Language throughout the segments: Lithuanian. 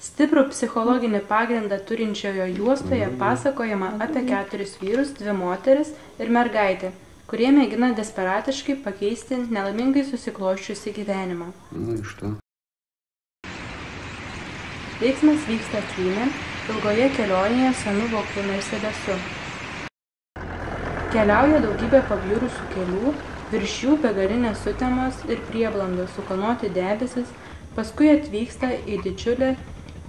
Stiprų psichologinį pagrindą turinčiojo juostoje pasakojama apie 4 vyrus, 2 moteris ir mergaitę, kurie mėgina desperatiškai pakeisti nelaimingai susiklosčiusį gyvenimą. Veiksmas vyksta Kryme, ilgoje kelionėje senu vogtu Mercedesu. Keliauja daugybė pabjurusių kelių, virš jų begalinės sutemos ir prieblandos sukalnuoti debesis, paskui atvyksta į didžiulę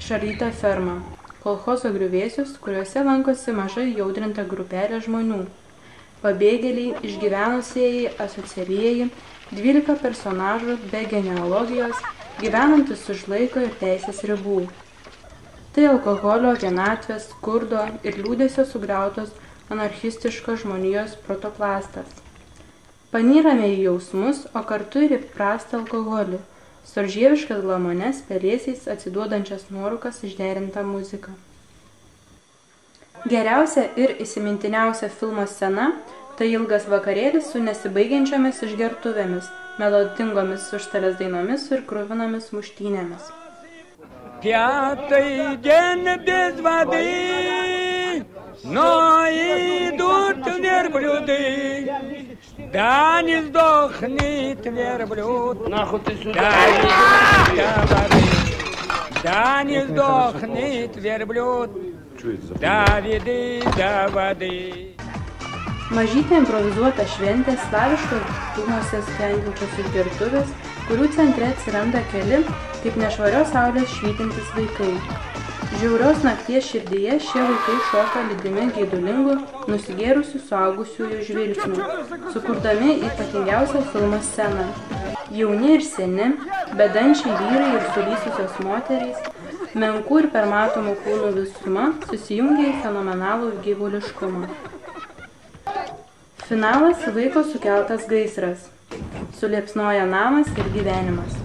Šarlytą fermą, kolchozo griuvėsius, kuriuose lankosi mažai jaudrinta grupelė žmonių. Pabėgėliai, išgyvenusieji, asocialieji, 12 personažų be genealogijos, gyvenantis už laiko ir teisės ribų. Tai alkoholio, vienatvės, skurdo ir liūdesio sugriautos anarchistiškos žmonijos protoplastas. Panyrame į jausmus, o kartu ir į prastą alkoholį, storžieviškas glamones, pelėsiais atsiduodančias nuorūkas išderinta muzika. Geriausia ir įsimintiniausia filmo scena – tai ilgas vakarėlis su nesibaigiančiomis išgertuvėmis, melodingomis užstalės dainomis ir kruvinomis muštynėmis. Пятый день без воды, но идут верблюды, да не сдохнет верблюд, да не сдохнет верблюд, до воды. Mažytė improvizuota šventė slaviškos dūmuose skendinčios išgertuvės, kurių centre atsiranda keli, kaip nešvarios saulės švytintis vaikai. Žiaurios nakties širdyje šie vaikai šoka lydimi geidulingų, nusigėrusių suaugusiųjų žvilgsnių, sukurdami ypatingiausią filmo sceną. Jauni ir seni, bedančiai vyrai ir sulysusios moterys, menkų ir permatomų kūnų visuma susijungia į fenomenalų gyvuliškumą. Finalas – vaiko sukeltas gaisras. Suliepsnoja namas ir gyvenimas.